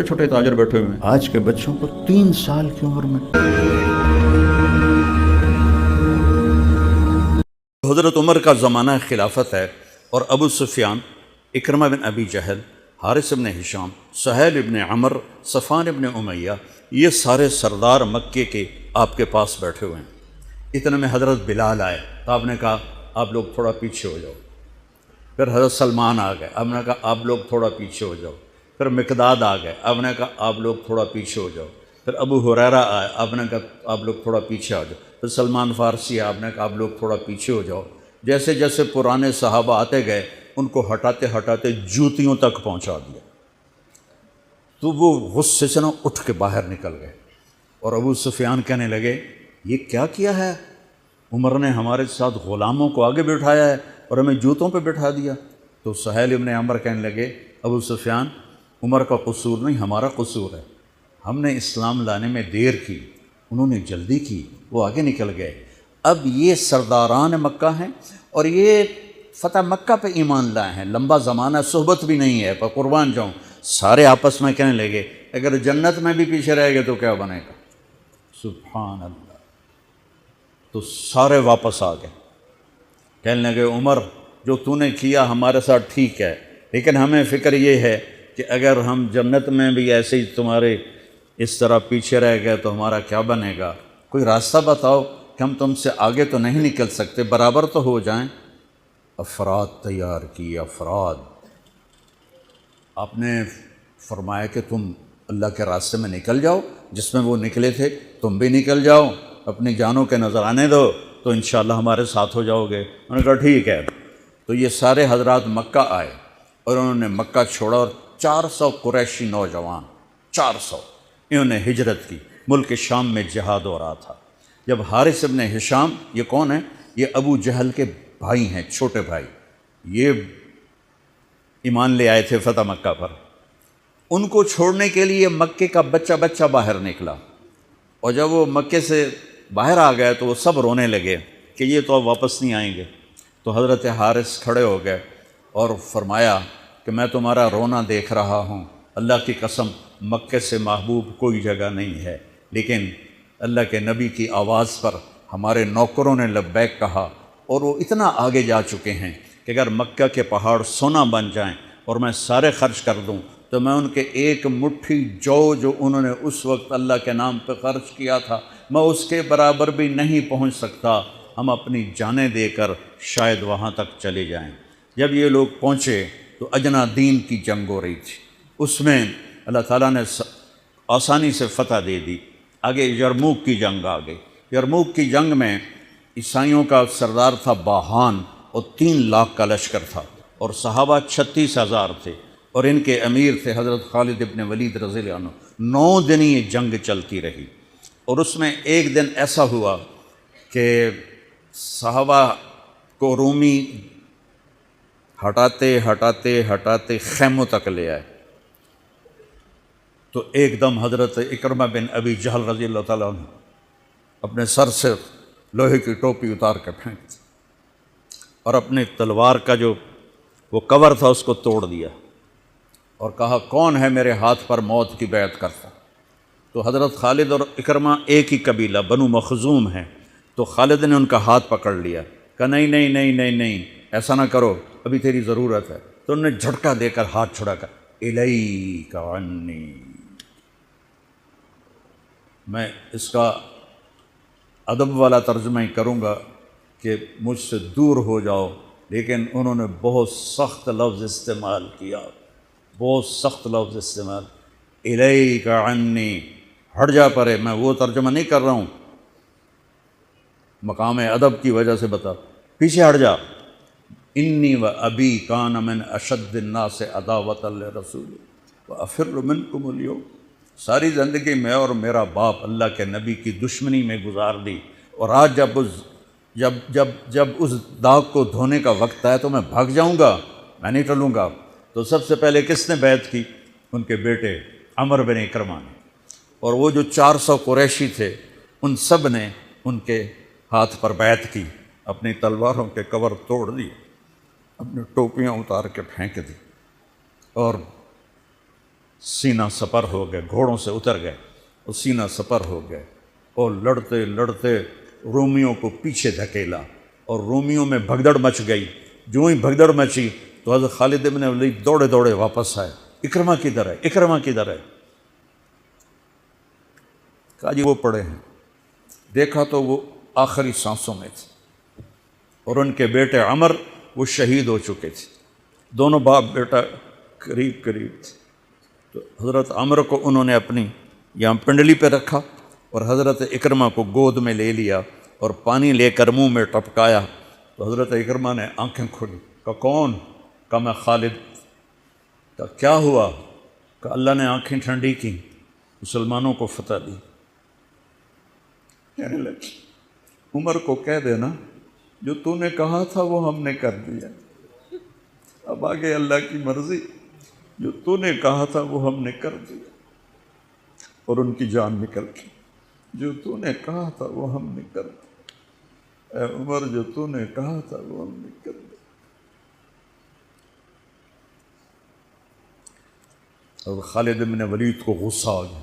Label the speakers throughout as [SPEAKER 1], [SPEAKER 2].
[SPEAKER 1] چھوٹے چھوٹے تاجر بیٹھے ہوئے ہیں، آج کے بچوں کو 3 سال کی عمر میں۔ حضرت عمر کا زمانہ خلافت ہے اور ابو سفیان، اکرمہ بن ابی جہل، حارث بن ہشام، سہیل بن عمر، صفوان بن امیہ، یہ سارے سردار مکے کے آپ کے پاس بیٹھے ہوئے ہیں۔ اتنے میں حضرت بلال آئے تو آپ نے کہا آپ لوگ تھوڑا پیچھے ہو جاؤ۔ پھر حضرت سلمان آ گئے، آپ نے کہا آپ لوگ تھوڑا پیچھے ہو جاؤ۔ پھر مقداد آ گئے، آپ نے کہا آپ لوگ تھوڑا پیچھے ہو جاؤ۔ پھر ابو ہریرہ آئے، آپ نے کہا آپ لوگ تھوڑا پیچھے آ جاؤ۔ پھر سلمان فارسی آئے، آپ نے کہا آپ لوگ تھوڑا پیچھے ہو جاؤ۔ جیسے جیسے پرانے صحابہ آتے گئے ان کو ہٹاتے ہٹاتے جوتیوں تک پہنچا دیا، تو وہ غصے سے اٹھ کے باہر نکل گئے۔ اور ابو سفیان کہنے لگے یہ کیا ہے، عمر نے ہمارے ساتھ غلاموں کو آگے بٹھایا ہے اور ہمیں جوتوں پہ بٹھا دیا۔ تو سہیل ابن عمر کہنے لگے ابو سفیان، عمر کا قصور نہیں ہمارا قصور ہے، ہم نے اسلام لانے میں دیر کی، انہوں نے جلدی کی، وہ آگے نکل گئے۔ اب یہ سرداران مکہ ہیں اور یہ فتح مکہ پہ ایمان لائے ہیں، لمبا زمانہ صحبت بھی نہیں ہے، پر قربان جاؤں۔ سارے آپس میں کہنے لگے اگر جنت میں بھی پیچھے رہ گئے تو کیا بنے گا؟ سبحان اللہ۔ تو سارے واپس آ گئے، کہنے لگے عمر جو تو نے کیا ہمارے ساتھ ٹھیک ہے، لیکن ہمیں فکر یہ ہے کہ اگر ہم جنت میں بھی ایسے ہی تمہارے اس طرح پیچھے رہ گئے تو ہمارا کیا بنے گا؟ کوئی راستہ بتاؤ کہ ہم تم سے آگے تو نہیں نکل سکتے، برابر تو ہو جائیں۔ افراد تیار کیے، افراد۔ آپ نے فرمایا کہ تم اللہ کے راستے میں نکل جاؤ، جس میں وہ نکلے تھے تم بھی نکل جاؤ، اپنی جانوں کے نذرانے دو تو انشاءاللہ ہمارے ساتھ ہو جاؤ گے۔ انہوں نے کہا ٹھیک ہے۔ تو یہ سارے حضرات مکہ آئے اور انہوں نے مکہ چھوڑا اور 400 قریشی نوجوان، 400 انہوں نے ہجرت کی، ملک شام میں جہاد ہو رہا تھا۔ جب حارث ابن ہشام، یہ کون ہیں؟ یہ ابو جہل کے بھائی ہیں، چھوٹے بھائی، یہ ایمان لے آئے تھے فتح مکہ پر۔ ان کو چھوڑنے کے لیے مکے کا بچہ بچہ باہر نکلا، اور جب وہ مکے سے باہر آ گئے تو وہ سب رونے لگے کہ یہ تو اب واپس نہیں آئیں گے۔ تو حضرت حارث کھڑے ہو گئے اور فرمایا کہ میں تمہارا رونا دیکھ رہا ہوں، اللہ کی قسم مکے سے محبوب کوئی جگہ نہیں ہے، لیکن اللہ کے نبی کی آواز پر ہمارے نوکروں نے لبیک کہا، اور وہ اتنا آگے جا چکے ہیں کہ اگر مکہ کے پہاڑ سونا بن جائیں اور میں سارے خرچ کر دوں تو میں ان کے ایک مٹھی جو انہوں نے اس وقت اللہ کے نام پہ خرچ کیا تھا میں اس کے برابر بھی نہیں پہنچ سکتا، ہم اپنی جانیں دے کر شاید وہاں تک چلے جائیں۔ جب یہ لوگ پہنچے تو اجنا دین کی جنگ ہو رہی تھی، اس میں اللہ تعالیٰ نے آسانی سے فتح دے دی۔ آگے یرموک کی جنگ آ گئی۔ یرموک کی جنگ میں عیسائیوں کا سردار تھا باہان، اور 3 لاکھ کا لشکر تھا، اور صحابہ 36,000 تھے، اور ان کے امیر تھے حضرت خالد ابن ولید رضی اللہ عنہ۔ 9 دن یہ جنگ چلتی رہی، اور اس میں ایک دن ایسا ہوا کہ صحابہ کو رومی ہٹاتے ہٹاتے ہٹاتے خیموں تک لے آئے، تو ایک دم حضرت اکرمہ بن ابی جہل رضی اللہ تعالیٰ عنہ اپنے سر سے لوہے کی ٹوپی اتار کے پھینک دی، اور اپنے تلوار کا جو وہ کور تھا اس کو توڑ دیا، اور کہا کون ہے میرے ہاتھ پر موت کی بیعت کرتا؟ تو حضرت خالد اور اکرمہ ایک ہی قبیلہ بنو مخزوم ہیں، تو خالد نے ان کا ہاتھ پکڑ لیا، کہا نہیں نہیں نہیں نہیں نہیں ایسا نہ کرو، ابھی تیری ضرورت ہے۔ تو انہوں نے جھٹکا دے کر ہاتھ چھڑا کر الیک عنی، میں اس کا ادب والا ترجمہ ہی کروں گا کہ مجھ سے دور ہو جاؤ، لیکن انہوں نے بہت سخت لفظ استعمال کیا، بہت سخت لفظ استعمال، الیک عنی، ہٹ جا پرے۔ میں وہ ترجمہ نہیں کر رہا ہوں، مقام ادب کی وجہ سے بتا، پیچھے ہٹ جا۔ انی و ابی کان من اشد الناس عداوۃ لرسول وافر منکم اليوم، ساری زندگی میں اور میرا باپ اللہ کے نبی کی دشمنی میں گزار دی، اور آج جب اس داغ کو دھونے کا وقت آیا تو میں بھاگ جاؤں گا، میں نہیں ٹلوں گا۔ تو سب سے پہلے کس نے بیعت کی؟ ان کے بیٹے عمر بن اکرمہ نے، اور وہ جو 400 قریشی تھے ان سب نے ان کے ہاتھ پر بیعت کی، اپنی تلواروں کے کور توڑ دی، اپنی ٹوپیاں اتار کے پھینک دی، اور سینہ سپر ہو گئے، گھوڑوں سے اتر گئے اور سینہ سپر ہو گئے اور لڑتے لڑتے رومیوں کو پیچھے دھکیلا اور رومیوں میں بھگدڑ مچ گئی۔ جو ہی بھگدڑ مچی تو حضرت خالد بن ولید دوڑے دوڑے واپس آئے، اکرمہ کدھر ہے، اکرمہ کدھر ہے؟ کہا جی وہ پڑے ہیں۔ دیکھا تو وہ آخری سانسوں میں تھے اور ان کے بیٹے عمر وہ شہید ہو چکے تھے، دونوں باپ بیٹا قریب قریب تھے۔ تو حضرت عمر کو انہوں نے اپنی یہاں پنڈلی پہ رکھا اور حضرت اکرمہ کو گود میں لے لیا اور پانی لے کر منہ میں ٹپکایا تو حضرت اکرمہ نے آنکھیں کھولی، کہا کون؟ کہا میں خالد۔ کہا کیا ہوا؟ کہا اللہ نے آنکھیں ٹھنڈی کی، مسلمانوں کو فتح دی۔ کہنے لگے عمر کو کہہ دینا جو تو نے کہا تھا وہ ہم نے کر دیا، اب آگے اللہ کی مرضی، جو تو نے کہا تھا وہ ہم نے کر دیا۔ اور ان کی جان نکل گئی، جو تو نے کہا تھا وہ ہم نے کر دیا، اے عمر جو تو نے کہا تھا وہ ہم نے کر دیا۔ اور خالد بن ولید کو غصہ آ گیا،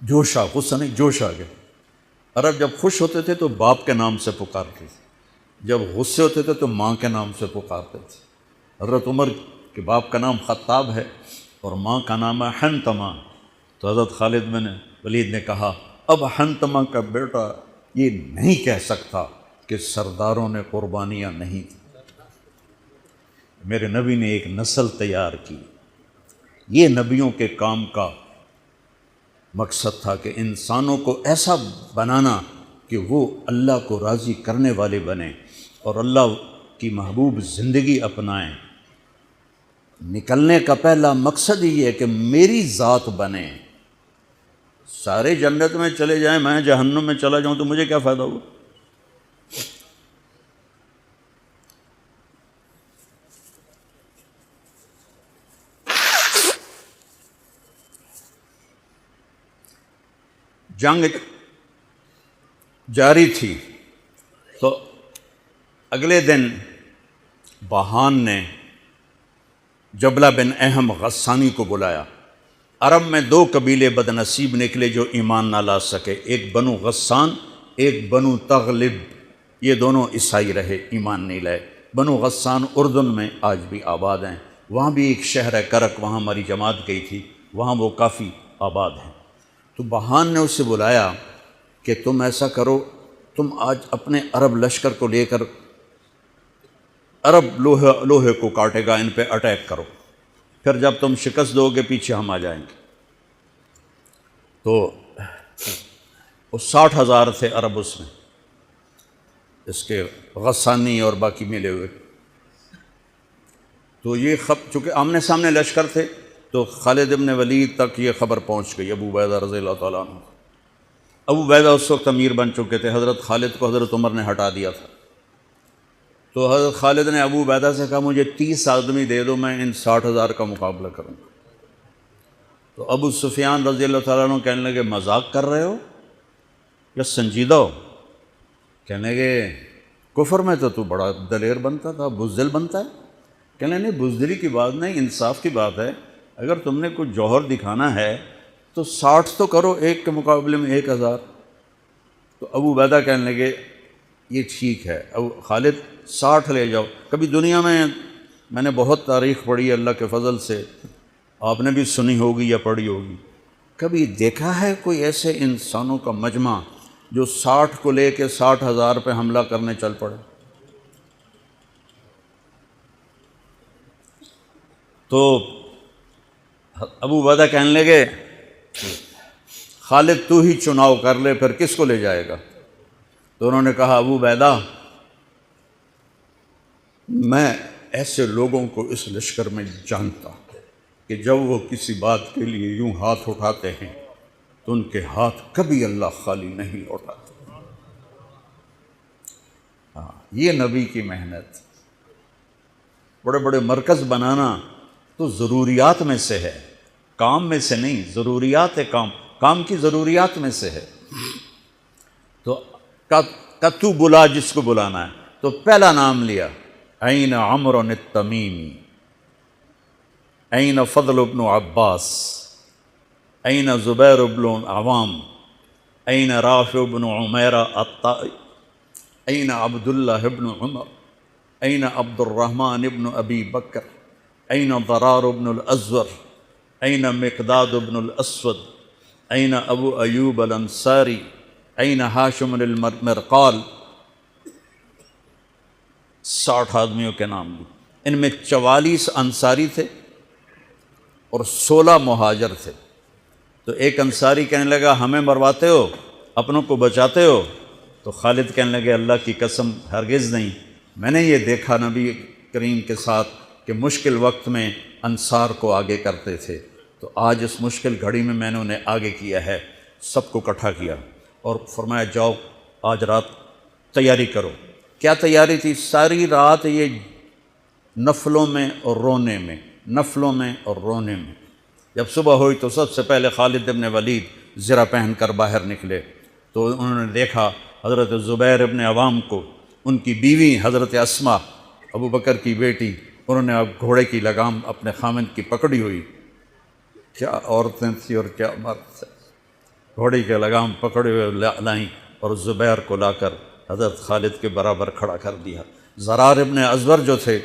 [SPEAKER 1] جوش آ، غصہ نہیں جوش آ گیا۔ عرب جب خوش ہوتے تھے تو باپ کے نام سے پکارتے تھے، جب غصے ہوتے تھے تو ماں کے نام سے پکارتے تھے۔ حضرت عمر کے باپ کا نام خطاب ہے اور ماں کا نام ہے حنتمہ، تو حضرت خالد بن ولید نے کہا اب حنتمہ کا بیٹا یہ نہیں کہہ سکتا کہ سرداروں نے قربانیاں نہیں تھیں۔ میرے نبی نے ایک نسل تیار کی، یہ نبیوں کے کام کا مقصد تھا کہ انسانوں کو ایسا بنانا کہ وہ اللہ کو راضی کرنے والے بنیں اور اللہ کی محبوب زندگی اپنائیں۔ نکلنے کا پہلا مقصد ہی ہے کہ میری ذات بنے۔ سارے جنت میں چلے جائیں، میں جہنم میں چلا جاؤں تو مجھے کیا فائدہ ہوا؟ جنگ جاری تھی تو اگلے دن بہان نے جبلہ بن اہم غسانی کو بلایا۔ عرب میں دو قبیلے بد نصیب نکلے جو ایمان نہ لا سکے، ایک بنو غسان، ایک بنو تغلب۔ یہ دونوں عیسائی رہے، ایمان نہیں لائے۔ بنو غسان اردن میں آج بھی آباد ہیں، وہاں بھی ایک شہر ہے کرک، وہاں ہماری جماعت گئی تھی، وہاں وہ کافی آباد ہیں۔ تو بہان نے اسے بلایا کہ تم ایسا کرو، تم آج اپنے عرب لشکر کو لے کر عرب لوہے کو کاٹے گا، ان پہ اٹیک کرو، پھر جب تم شکست دو گے پیچھے ہم آ جائیں گے۔ تو وہ 60,000 تھے عرب اس میں، اس کے غسانی اور باقی ملے ہوئے۔ تو یہ چونکہ آمنے سامنے لشکر تھے تو خالد بن ولید تک یہ خبر پہنچ گئی، ابو عبیدہ رضی اللہ تعالیٰ عنہ۔ ابو عبیدہ اس وقت امیر بن چکے تھے، حضرت خالد کو حضرت عمر نے ہٹا دیا تھا۔ تو حضرت خالد نے ابو عبیدہ سے کہا مجھے 30 آدمی دے دو، میں ان 60,000 کا مقابلہ کروں گا۔ تو ابو سفیان رضی اللہ تعالیٰ عنہ کہنے لگے مذاق کر رہے ہو یا سنجیدہ ہو؟ کہنے لگے کفر میں تو بڑا دلیر بنتا تھا، بزدل بنتا ہے۔ کہنے نہیں، بزدلی کی بات نہیں، انصاف کی بات ہے۔ اگر تم نے کچھ جوہر دکھانا ہے تو 60 تو کرو، ایک کے مقابلے میں 1,000۔ تو ابو عبیدہ کہنے لگے یہ ٹھیک ہے، ابو خالد 60 لے جاؤ۔ کبھی دنیا میں نے بہت تاریخ پڑھی اللہ کے فضل سے، آپ نے بھی سنی ہوگی یا پڑھی ہوگی، کبھی دیکھا ہے کوئی ایسے انسانوں کا مجمع جو 60 کو لے کے 60,000 پہ حملہ کرنے چل پڑے؟ تو ابو عبیدہ کہنے لگے خالد تو ہی چناؤ کر لے، پھر کس کو لے جائے گا؟ تو انہوں نے کہا ابو عبیدہ میں ایسے لوگوں کو اس لشکر میں جانتا کہ جب وہ کسی بات کے لیے یوں ہاتھ اٹھاتے ہیں تو ان کے ہاتھ کبھی اللہ خالی نہیں لوٹاتے۔ ہاں، یہ نبی کی محنت۔ بڑے بڑے مرکز بنانا تو ضروریات میں سے ہے، کام میں سے نہیں، ضروریات کام کی ضروریات میں سے ہے۔ تو تو بلا جس کو بلانا ہے، تو پہلا نام لیا عین عمرو التمیمی۔ أين فضل بن عباس أين زبير بن عوام أين رافع بن عميرة الطائي أين عبد الله بن عمر أين عبد الرحمن بن أبي بكر أين ضرار بن الأزور أين مقداد بن الأسود أين أبو أيوب الأنصاري أين ہاشم المرقال. 60 آدمیوں کے نام بھی. ان میں 44 انصاری تھے اور 16 مہاجر تھے. تو ایک انصاری کہنے لگا ہمیں مرواتے ہو اپنوں کو بچاتے ہو؟ تو خالد کہنے لگے اللہ کی قسم ہرگز نہیں، میں نے یہ دیکھا نبی کریم کے ساتھ کہ مشکل وقت میں انصار کو آگے کرتے تھے، تو آج اس مشکل گھڑی میں میں نے انہیں آگے کیا ہے. سب کو اکٹھا کیا اور فرمایا جاؤ آج رات تیاری کرو. کیا تیاری تھی؟ ساری رات یہ نفلوں میں اور رونے میں، نفلوں میں اور رونے میں. جب صبح ہوئی تو سب سے پہلے خالد بن ولید زرہ پہن کر باہر نکلے تو انہوں نے دیکھا حضرت زبیر ابن عوام کو، ان کی بیوی حضرت اسما ابو بکر کی بیٹی، انہوں نے اب گھوڑے کی لگام اپنے خامند کی پکڑی ہوئی. کیا عورتیں تھیں اور کیا مرد تھے. گھوڑے کی لگام پکڑے ہوئے لائیں اور زبیر کو لا کر حضرت خالد کے برابر کھڑا کر دیا. زرار ابن ازور جو تھے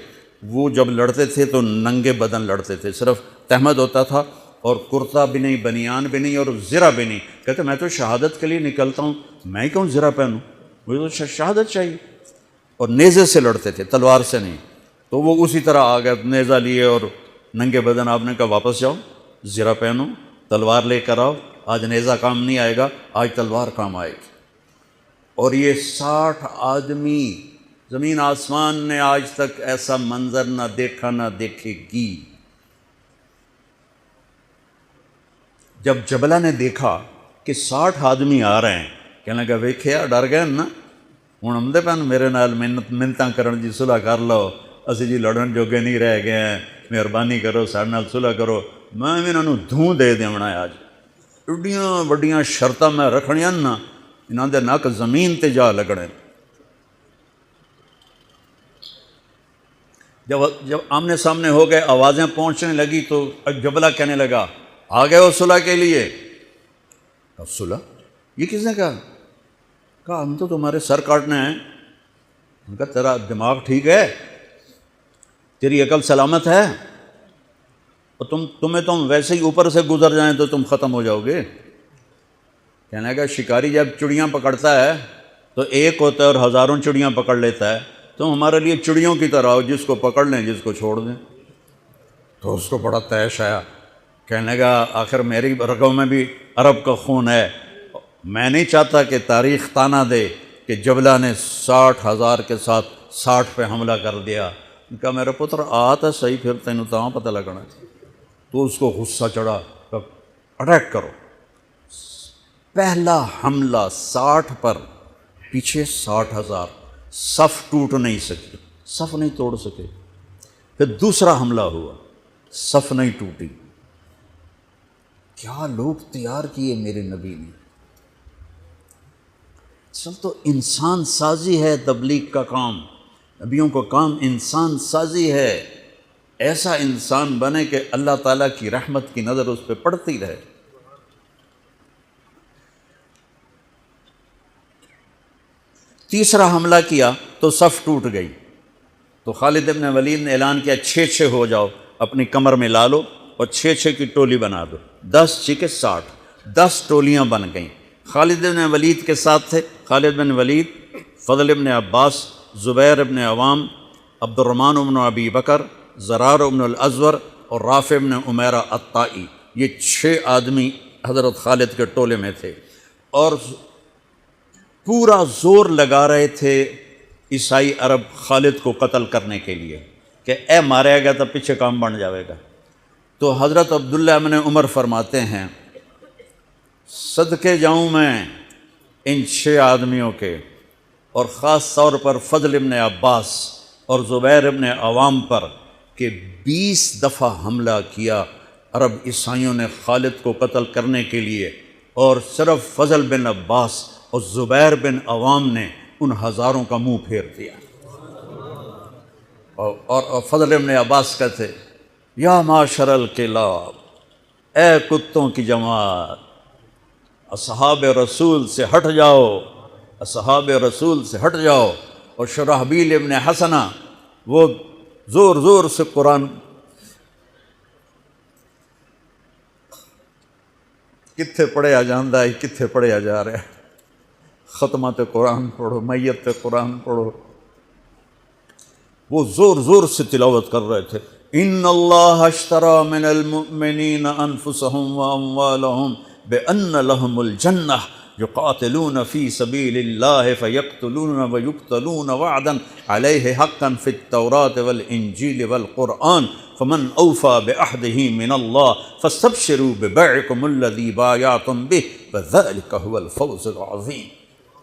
[SPEAKER 1] وہ جب لڑتے تھے تو ننگے بدن لڑتے تھے، صرف تہمد ہوتا تھا اور کرتا بھی نہیں، بنیان بھی نہیں اور زرہ بھی نہیں. کہتے میں تو شہادت کے لیے نکلتا ہوں، میں کیوں زرہ پہنوں، مجھے تو شہادت چاہیے. اور نیزے سے لڑتے تھے، تلوار سے نہیں. تو وہ اسی طرح آ گئے، نیزہ لیے اور ننگے بدن. آپ نے کہا واپس جاؤ، زرہ پہنو، تلوار لے کر آؤ. آج نیزہ کام نہیں آئے گا، آج تلوار کام آئے گی. اور یہ 60 آدمی، زمین آسمان نے آج تک ایسا منظر نہ دیکھا نہ دیکھے گی. جب جبلہ نے دیکھا کہ 60 آدمی آ رہے ہیں، کہنے لگا ویکھیا ڈر گئے نا، ہوں آمدے پن میرے نال منتاں کرن جی صلح کر لو، اسی جی لڑن جوگے نہیں رہ گئے ہیں، مہربانی کرو سارے نال صلح کرو. میں انہاں نوں دھوں دے دیونا ہے. آج ایڈیاں وڈیاں شرطاں میں رکھنیاں نا، انہاں دے نک زمین تے جا لگنے. جب آمنے سامنے ہو گئے، آوازیں پہنچنے لگی تو جبلہ کہنے لگا آ گئے ہو صلح کے لیے؟ صلح؟ یہ کس نے کہا؟ کہا ہم تو تمہارے سر کاٹنے ہیں. ان کا تیرا دماغ ٹھیک ہے؟ تیری عقل سلامت ہے؟ اور تم ویسے ہی اوپر سے گزر جائیں تو تم ختم ہو جاؤ گے. کہنے لگا شکاری جب چڑیاں پکڑتا ہے تو ایک ہوتا ہے اور ہزاروں چڑیاں پکڑ لیتا ہے، تم ہمارے لیے چڑیوں کی طرح ہو، جس کو پکڑ لیں جس کو چھوڑ دیں. تو اس کو بڑا طیش آیا. کہنے لگا آخر میری رگوں میں بھی عرب کا خون ہے، میں نہیں چاہتا کہ تاریخ تانا دے کہ جبلہ نے 60,000 کے ساتھ 60 پہ حملہ کر دیا. ان کا میرا پتر آتا صحیح، پھر تینوں تاں پتہ لگنا. تو اس کو غصہ چڑھا، اٹیک کرو. پہلا حملہ 60 پر، پیچھے 60,000، صف ٹوٹ نہیں سکی، صف نہیں توڑ سکے. پھر دوسرا حملہ ہوا، صف نہیں ٹوٹی. کیا لوگ تیار کیے میرے نبی نے. اصل تو انسان سازی ہے تبلیغ کا کام، نبیوں کا کام انسان سازی ہے. ایسا انسان بنے کہ اللہ تعالیٰ کی رحمت کی نظر اس پہ پڑتی رہے. تیسرا حملہ کیا تو صف ٹوٹ گئی. تو خالد بن ولید نے اعلان کیا 6 ہو جاؤ، اپنی کمر میں لا لو اور 6 کی ٹولی بنا دو. 10 6 60، 10 ٹولیاں بن گئیں. خالد بن ولید کے ساتھ تھے خالد بن ولید، فضل بن عباس، زبیر بن عوام، عبد الرحمن بن ابی بکر، زرار بن الازور اور رافع بن عمیرہ الطائی. یہ 6 آدمی حضرت خالد کے ٹولے میں تھے اور پورا زور لگا رہے تھے عیسائی عرب خالد کو قتل کرنے کے لیے کہ اے ماریا گیا تو پیچھے کام بن جاوے گا. تو حضرت عبداللہ ابن عمر فرماتے ہیں صدقے جاؤں میں ان 6 آدمیوں کے، اور خاص طور پر فضل ابن عباس اور زبیر ابن عوام پر، کہ 20 دفعہ حملہ کیا عرب عیسائیوں نے خالد کو قتل کرنے کے لیے، اور صرف فضل بن عباس اور زبیر بن عوام نے ان ہزاروں کا منہ پھیر دیا. اور فضل ابن عباس کہتے یا معاشر الکلاب، اے کتوں کی جماعت، اصحاب رسول سے ہٹ جاؤ، اصحاب رسول سے ہٹ جاؤ۔ اور شرحبیل ابن حسنہ وہ زور زور سے قرآن کتنے پڑھیا جاندہ ہے، کتنے پڑھیا جا رہا ہے، ختمات قرآن پڑھو، میت قرآن پڑھو، وہ زور زور سے تلاوت کر رہے تھے۔ ان اللہ اشترى من المؤمنین انفسهم واموالهم بان لهم الجنہ یقاتلون فی سبیل اللہ فیقتلون ویقتلون وعدا علیہ حقا فی التوراة والانجیل والقرآن فمن اوفى بعہدہ من اللہ فاستبشروا ببیعکم الذی بایعتم بہ وذلک هو الفوز العظیم۔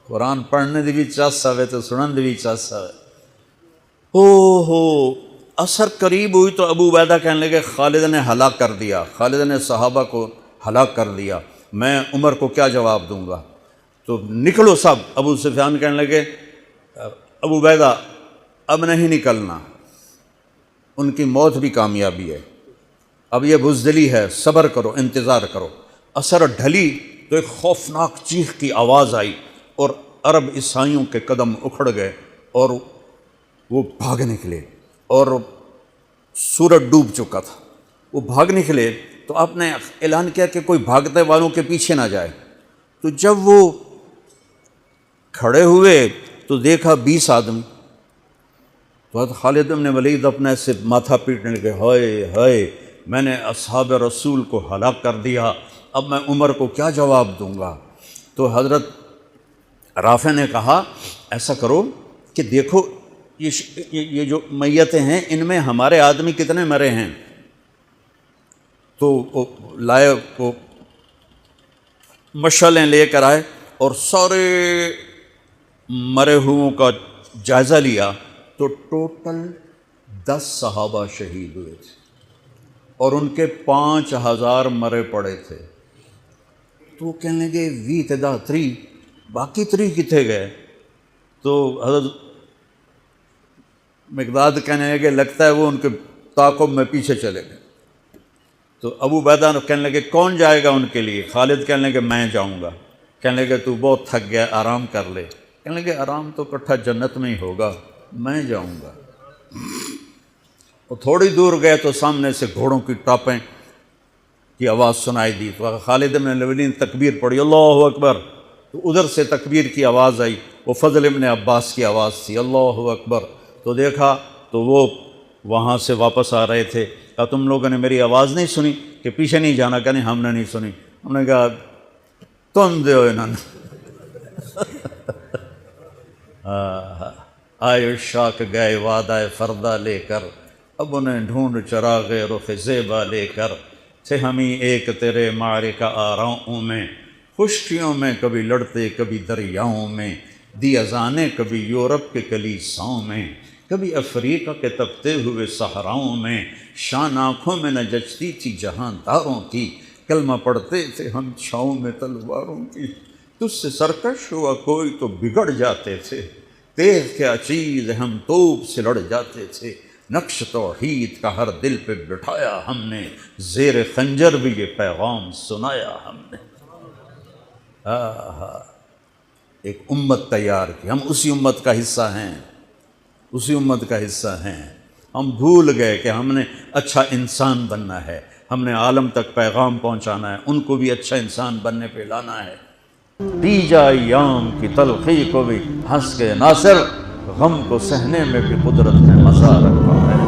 [SPEAKER 1] قرآن پڑھنے دی بھی چاسا ہے تو سنن دی بھی چاسا ہے۔ ہو اثر قریب ہوئی تو ابو عبیدہ کہنے لگے خالد نے ہلاک کر دیا، خالد نے صحابہ کو ہلاک کر دیا، میں عمر کو کیا جواب دوں گا؟ تو نکلو سب۔ ابو سفیان کہنے لگے ابو عبیدہ اب نہیں نکلنا، ان کی موت بھی کامیابی ہے، اب یہ بزدلی ہے، صبر کرو، انتظار کرو۔ اثر ڈھلی تو ایک خوفناک چیخ کی آواز آئی اور عرب عیسائیوں کے قدم اکھڑ گئے اور وہ بھاگ نکلے، اور سورج ڈوب چکا تھا، وہ بھاگ نکلے تو آپ نے اعلان کیا کہ کوئی بھاگتے والوں کے پیچھے نہ جائے۔ تو جب وہ کھڑے ہوئے تو دیکھا 20 آدمی، تو حضرت خالد بن ولید اپنے سے ماتھا پیٹنے لگے، ہائے ہائے میں نے اصحاب رسول کو ہلاک کر دیا، اب میں عمر کو کیا جواب دوں گا؟ تو حضرت رافع نے کہا ایسا کرو کہ دیکھو یہ جو میتیں ہیں ان میں ہمارے آدمی کتنے مرے ہیں؟ تو وہ لائے، وہ مشعلیں لے کر آئے اور سارے مرے ہوئوں کا جائزہ لیا تو ٹوٹل 10 صحابہ شہید ہوئے تھے اور ان کے 5000 مرے پڑے تھے۔ تو وہ کہنے لگے وی تدا 3 باقی 3 کتنے گئے؟ تو حضرت مقداد کہنے لگے لگتا ہے وہ ان کے تعاقب میں پیچھے چلے گئے۔ تو ابو عبیدہ کہنے لگے کون جائے گا ان کے لیے؟ خالد کہنے لگے میں جاؤں گا۔ کہنے لگے تو بہت تھک گیا، آرام کر لے۔ کہنے لگے آرام تو اکٹھا جنت میں ہی ہوگا، میں جاؤں گا۔ وہ تھوڑی دور گئے تو سامنے سے گھوڑوں کی ٹاپیں کی آواز سنائی دی، تو خالد بن الولید نے تکبیر پڑھی، اللہ اکبر۔ تو ادھر سے تکبیر کی آواز آئی، وہ فضل ابن عباس کی آواز تھی، اللہ اکبر۔ تو دیکھا تو وہ وہاں سے واپس آ رہے تھے، کہا تم لوگوں نے میری آواز نہیں سنی کہ پیچھے نہیں جانا؟ کہ نہیں ہم نے نہیں سنی۔ ہم نے کہا تم دے انہوں نے آئے شاک گئے وعدہ فردہ لے کر، اب انہیں ڈھونڈ چراغ رخ زیبا لے کر، تھے ہمیں ایک تیرے معرکہ آراؤں میں، خشکیوں میں کبھی لڑتے کبھی دریاؤں میں، دی اذانیں کبھی یورپ کے کلیساؤں میں، کبھی افریقہ کے تپتے ہوئے صحراؤں میں، شان آنکھوں میں نہ جچتی تھی جہانداروں کی، کلمہ پڑھتے تھے ہم چھاؤں میں تلواروں کی، تجھ سے سرکش ہوا کوئی تو بگڑ جاتے تھے، تیز کیا چیز ہم توپ سے لڑ جاتے تھے، نقش توحید کا ہر دل پہ بٹھایا ہم نے، زیر خنجر بھی یہ پیغام سنایا ہم نے۔ ایک امت تیار کی، ہم اسی امت کا حصہ ہیں، اسی امت کا حصہ ہیں۔ ہم بھول گئے کہ ہم نے اچھا انسان بننا ہے، ہم نے عالم تک پیغام پہنچانا ہے، ان کو بھی اچھا انسان بننے پہ لانا ہے۔ پی جا ایام کی تلخی کو بھی ہنس کے ناصر، غم کو سہنے میں بھی قدرت نے مزہ رکھا ہے۔